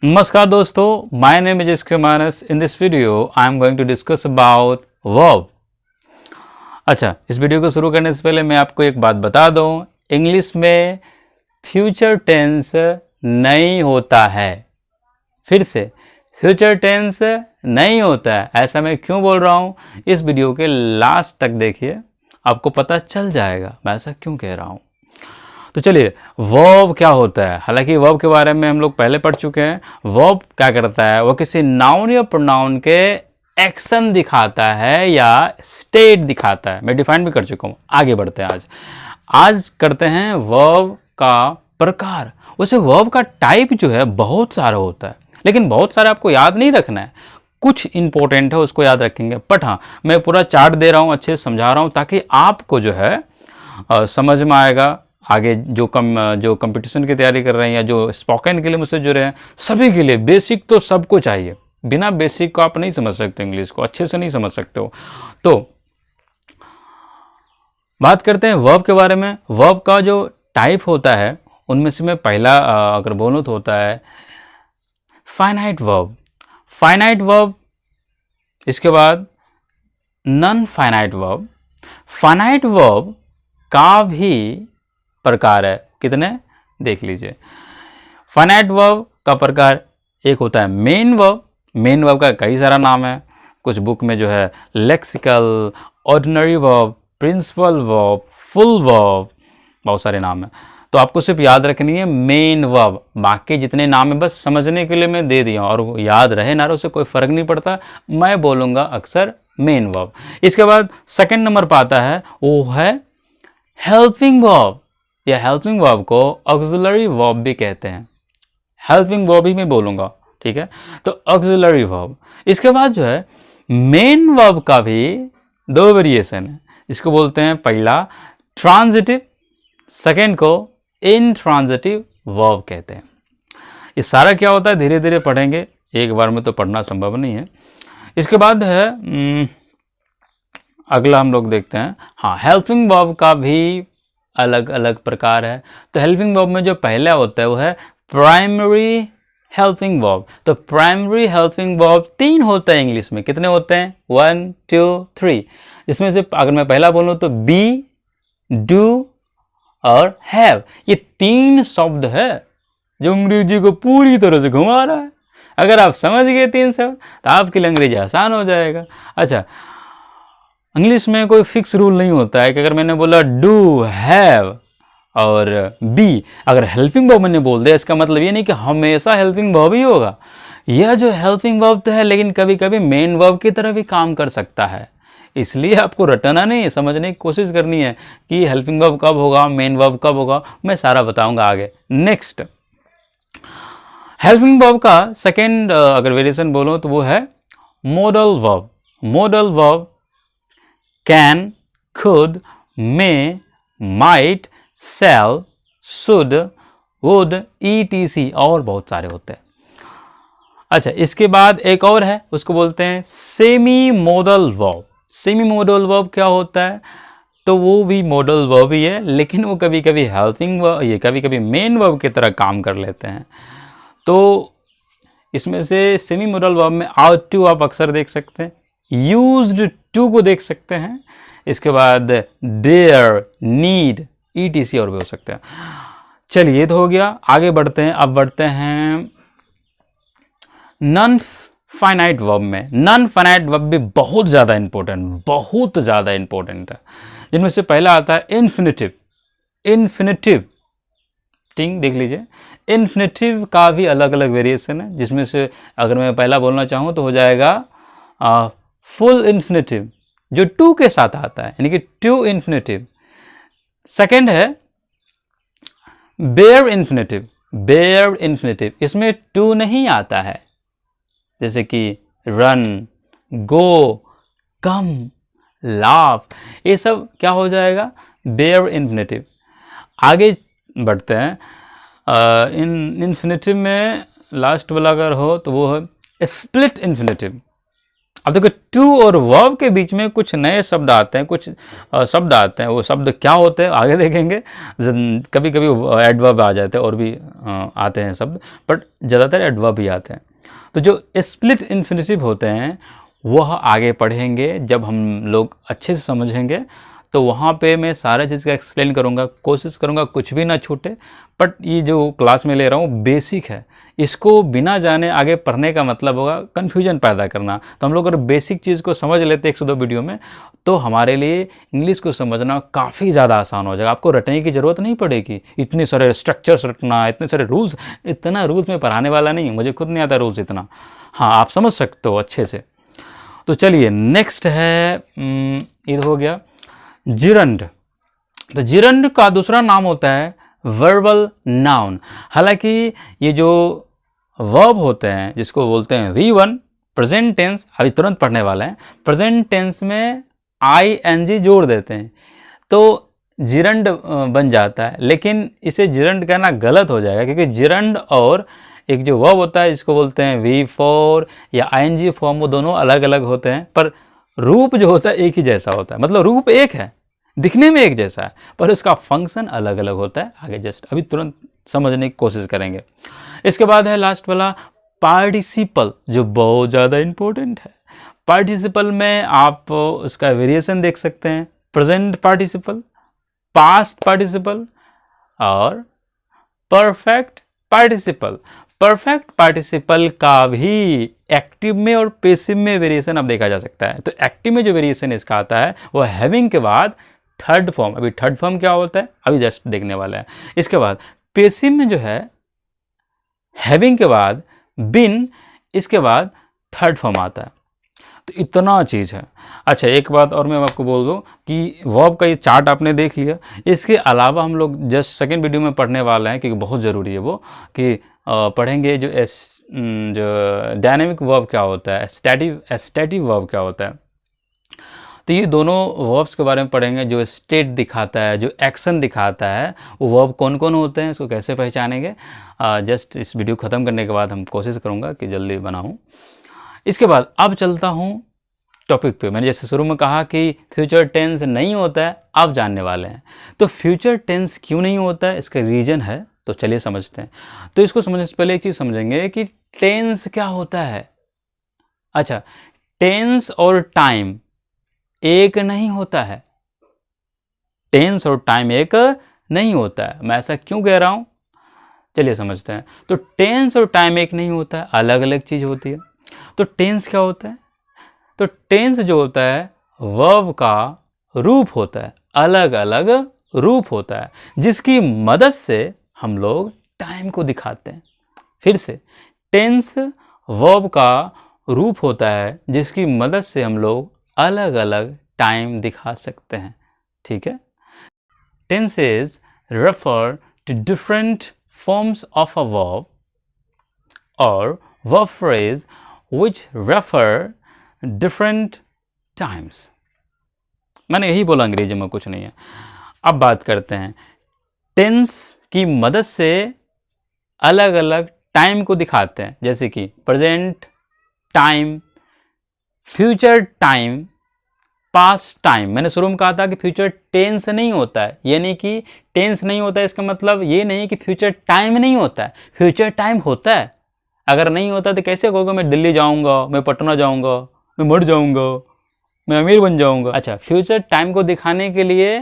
नमस्कार दोस्तों, my name is S Manas. In this video I am going to discuss about verb. अच्छा, इस video को शुरू करने से पहले मैं आपको एक बात बता दूं, इंग्लिश में फ्यूचर टेंस नहीं होता है। फिर से, फ्यूचर टेंस नहीं होता है। ऐसा मैं क्यों बोल रहा हूं, इस वीडियो के लास्ट तक देखिए, आपको पता चल जाएगा मैं ऐसा क्यों कह रहा हूं। तो चलिए, वर्ब क्या होता है। हालांकि वर्ब के बारे में हम लोग पहले पढ़ चुके हैं। वर्ब क्या करता है, वो किसी नाउन या प्रोनाउन के एक्शन दिखाता है या स्टेट दिखाता है। मैं डिफाइन भी कर चुका हूं। आगे बढ़ते हैं। आज करते हैं वर्ब का प्रकार। वैसे वर्ब का टाइप जो है बहुत सारा होता है, लेकिन बहुत सारा आपको याद नहीं रखना है। कुछ इंपॉर्टेंट है उसको याद रखेंगे। बट हाँ, मैं पूरा चार्ट दे रहा हूं, अच्छे से समझा रहा हूं, ताकि आपको जो है समझ में आएगा। आगे जो कंपटीशन की तैयारी कर रहे हैं या जो स्पोकन के लिए मुझसे जुड़े हैं, सभी के लिए बेसिक तो सबको चाहिए। बिना बेसिक को आप नहीं समझ सकते, इंग्लिश को अच्छे से नहीं समझ सकते हो। तो बात करते हैं वर्ब के बारे में। वर्ब का जो टाइप होता है उनमें से मैं पहला अगर बोलूँ तो होता है फाइनाइट वर्ब। फाइनाइट वर्ब, इसके बाद non finite verb. Finite verb का भी प्रकार है। कितने, देख लीजिए। फाइनाइट वर्ब का प्रकार एक होता है मेन वर्ब। मेन वर्ब का कई सारा नाम है। कुछ बुक में जो है lexical, ordinary verb, principal verb, full verb, बहुत सारे नाम है। तो आपको सिर्फ याद रखनी है मेन वर्ब। बाकी जितने नाम है बस समझने के लिए मैं दे दिया, और याद रहे ना रहे उससे कोई फर्क नहीं पड़ता। मैं बोलूँगा अक्सर मेन वर्ब। इसके बाद सेकेंड नंबर पर आता है, वो है हेल्पिंग वर्ब। या हेल्पिंग वर्ब को ऑक्सिलरी वर्ब भी कहते हैं। हेल्पिंग वर्ब ही मैं बोलूंगा, ठीक है। तो ऑक्सिलरी वर्ब। इसके बाद जो है मेन वर्ब का भी दो वेरिएशन है। इसको बोलते हैं पहला ट्रांजिटिव, सेकेंड को इनट्रांजिटिव वर्ब कहते हैं। ये सारा क्या होता है धीरे धीरे पढ़ेंगे, एक बार में तो पढ़ना संभव नहीं है। इसके बाद है अगला हम लोग देखते हैं, हाँ, हेल्पिंग वर्ब का भी अलग अलग प्रकार है। तो हेल्पिंग वर्ब में जो पहला होता है वो है प्राइमरी हेल्पिंग वर्ब। तो प्राइमरी हेल्पिंग वर्ब 3 होता है इंग्लिश में। कितने होते हैं, 1 2 3। इसमें से अगर मैं पहला बोलूं तो बी, डू और हैव, ये 3 शब्द है जो अंग्रेजी को पूरी तरह से घुमा रहा है। अगर आप समझ गए 3 शब्द तो आपके लिए अंग्रेजी आसान हो जाएगा। अच्छा, इंग्लिश में कोई फिक्स रूल नहीं होता है कि अगर मैंने बोला डू, हैव और बी, अगर हेल्पिंग वर्ब मैंने बोल दिया, इसका मतलब ये नहीं कि हमेशा हेल्पिंग वर्ब ही होगा। यह जो हेल्पिंग वर्ब तो है, लेकिन कभी कभी मेन वर्ब की तरह भी काम कर सकता है। इसलिए आपको रटना नहीं, समझने की कोशिश करनी है कि हेल्पिंग वर्ब कब होगा, मेन वर्ब कब होगा। मैं सारा बताऊंगा आगे। नेक्स्ट, हेल्पिंग वर्ब का सेकेंड अगर वेरिएशन बोलो तो वो है modal verb. Modal verb can, could, may, might, shall, should, would, etc. और बहुत सारे होते हैं। अच्छा, इसके बाद एक और है, उसको बोलते हैं semi modal verb. Semi modal verb क्या होता है, तो वो भी मॉडल वर्ब ही है, लेकिन वो कभी कभी हेल्पिंग वर्ब, ये कभी कभी मेन वर्ब की तरह काम कर लेते हैं। तो इसमें से सेमी मॉडल वर्ब में आउट टू आप अक्सर देख सकते हैं, यूज्ड टू को देख सकते हैं। इसके बाद देयर, नीड, ईटीसी और भी हो सकते हैं। चलिए, ये तो हो गया। आगे बढ़ते हैं। अब बढ़ते हैं नॉन फाइनाइट वर्ब में। नॉन फाइनाइट वर्ब भी बहुत ज़्यादा इंपॉर्टेंट है, जिनमें से पहला आता है इन्फिनिटिव। इन्फिनिटिव टिंग देख लीजिए। इन्फिनिटिव का भी अलग अलग वेरिएशन है, जिसमें से अगर मैं पहला बोलना चाहूँ तो हो जाएगा फुल इन्फिनिटिव, जो टू के साथ आता है, यानी कि टू इन्फिनिटिव। सेकेंड है बेयर इन्फिनिटिव। बेयर इन्फिनिटिव, इसमें टू नहीं आता है, जैसे कि रन, गो, कम, लाफ, ये सब क्या हो जाएगा, बेयर इन्फिनिटिव। आगे बढ़ते हैं। इन इन्फिनिटिव में लास्ट वाला अगर हो तो वो है स्प्लिट इन्फिनिटिव। अब देखो टू और वर्ब के बीच में कुछ नए शब्द आते हैं, कुछ शब्द आते हैं, वो शब्द क्या होते हैं आगे देखेंगे। कभी कभी एडवर्ब आ जाते हैं और भी आते हैं शब्द, बट ज़्यादातर एडवर्ब ही आते हैं। तो जो स्प्लिट इन्फिनिटिव होते हैं वह आगे पढ़ेंगे जब हम लोग अच्छे से समझेंगे, तो वहाँ पे मैं सारा चीज़ का एक्सप्लेन करूँगा, कोशिश करूँगा कुछ भी ना छूटे। बट ये जो क्लास में ले रहा हूँ बेसिक है, इसको बिना जाने आगे पढ़ने का मतलब होगा कन्फ्यूजन पैदा करना। तो हम लोग अगर बेसिक चीज़ को समझ लेते 102 वीडियो में, तो हमारे लिए इंग्लिश को समझना काफ़ी ज़्यादा आसान हो जाएगा। आपको रटने की ज़रूरत नहीं पड़ेगी, इतने सारे स्ट्रक्चर्स रटना, इतने सारे रूल्स, इतना रूल्स में पढ़ाने वाला नहीं, मुझे खुद नहीं आता रूल्स इतना। हाँ, आप समझ सकते हो अच्छे से। तो चलिए नेक्स्ट है, ये हो गया जिरंड। तो जिरंड का दूसरा नाम होता है वर्बल नाउन। हालांकि ये जो वर्ब होते हैं जिसको बोलते हैं V1 प्रेजेंट टेंस, अभी तुरंत पढ़ने वाला है, प्रेजेंट टेंस में ING जोड़ देते हैं तो जिरंड बन जाता है। लेकिन इसे जिरंड कहना गलत हो जाएगा, क्योंकि जिरंड और एक जो वर्ब होता है जिसको बोलते हैं V4 या ING फॉर्म, वो दोनों अलग अलग होते हैं, पर रूप जो होता है एक ही जैसा होता है। मतलब रूप एक है, दिखने में एक जैसा है, पर उसका फंक्शन अलग अलग होता है। आगे जस्ट अभी तुरंत समझने की कोशिश करेंगे। इसके बाद है लास्ट वाला पार्टिसिपल, जो बहुत ज़्यादा इंपॉर्टेंट है। पार्टिसिपल में आप उसका वेरिएशन देख सकते हैं, प्रेजेंट पार्टिसिपल, पास्ट पार्टिसिपल और परफेक्ट पार्टिसिपल। परफेक्ट पार्टिसिपल का भी एक्टिव में और पेसिव में वेरिएशन अब देखा जा सकता है। तो एक्टिव में जो वेरिएशन इसका आता है वो हैविंग के बाद थर्ड फॉर्म, अभी थर्ड फॉर्म क्या होता है अभी जस्ट देखने वाला है। इसके बाद पेसिव में जो है हैविंग के बाद बिन, इसके बाद थर्ड फॉर्म आता है। तो इतना चीज़ है। अच्छा, एक बात और मैं आपको बोल दूं कि वर्ब का ये चार्ट आपने देख लिया, इसके अलावा हम लोग जस्ट सेकेंड वीडियो में पढ़ने वाले हैं, क्योंकि बहुत ज़रूरी है वो, कि पढ़ेंगे जो डायनेमिक वर्ब क्या होता है, स्टैटिव वर्ब क्या होता है। तो ये दोनों वर्ब्स के बारे में पढ़ेंगे। जो स्टेट दिखाता है, जो एक्शन दिखाता है, वो वर्ब कौन कौन होते हैं, इसको कैसे पहचानेंगे। जस्ट इस वीडियो ख़त्म करने के बाद हम कोशिश करूँगा कि जल्दी बनाऊँ। इसके बाद अब चलता हूँ टॉपिक पे। मैंने जैसे शुरू में कहा कि फ्यूचर टेंस नहीं होता है, अब जानने वाले हैं। तो फ्यूचर टेंस क्यों नहीं होता है, इसका रीज़न है, तो चलिए समझते हैं। तो इसको समझने से पहले एक चीज़ समझेंगे कि टेंस क्या होता है। अच्छा, टेंस और टाइम एक नहीं होता है, टेंस और टाइम एक नहीं होता है। मैं ऐसा क्यों कह रहा हूँ, चलिए समझते हैं। तो टेंस और टाइम एक नहीं होता है, अलग अलग चीज़ होती है। तो टेंस क्या होता है, तो टेंस जो होता है वर्ब का रूप होता है, अलग अलग रूप होता है, जिसकी मदद से हम लोग टाइम को दिखाते हैं। फिर से, टेंस वर्ब का रूप होता है जिसकी मदद से हम लोग अलग अलग टाइम दिखा सकते हैं। ठीक है। Tenses refer to different forms of a verb और verb phrase which refer different times। मैंने यही बोला, अंग्रेजी में कुछ नहीं है। अब बात करते हैं, टेंस की मदद से अलग अलग टाइम को दिखाते हैं, जैसे कि present time, future time, past time. मैंने शुरू में कहा था कि फ्यूचर टेंस नहीं होता है, यानी कि टेंस नहीं होता है इसका मतलब ये नहीं कि फ्यूचर टाइम नहीं होता है, फ्यूचर टाइम होता है। अगर नहीं होता तो कैसे कहोगे मैं दिल्ली जाऊंगा, मैं पटना जाऊंगा, मैं मर जाऊंगा, मैं अमीर बन जाऊंगा। अच्छा, फ्यूचर टाइम को दिखाने के लिए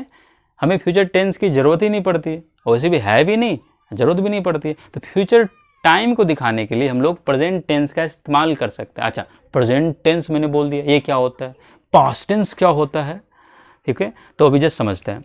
हमें फ्यूचर टेंस की ज़रूरत ही नहीं पड़ती, वैसे भी है भी नहीं, ज़रूरत भी नहीं पड़ती। तो फ्यूचर टाइम को दिखाने के लिए हम लोग प्रेजेंट टेंस का इस्तेमाल कर सकते हैं। अच्छा, प्रेजेंट टेंस मैंने बोल दिया, ये क्या होता है, पास्ट टेंस क्या होता है। ठीक है, तो अभी जस्ट समझते हैं।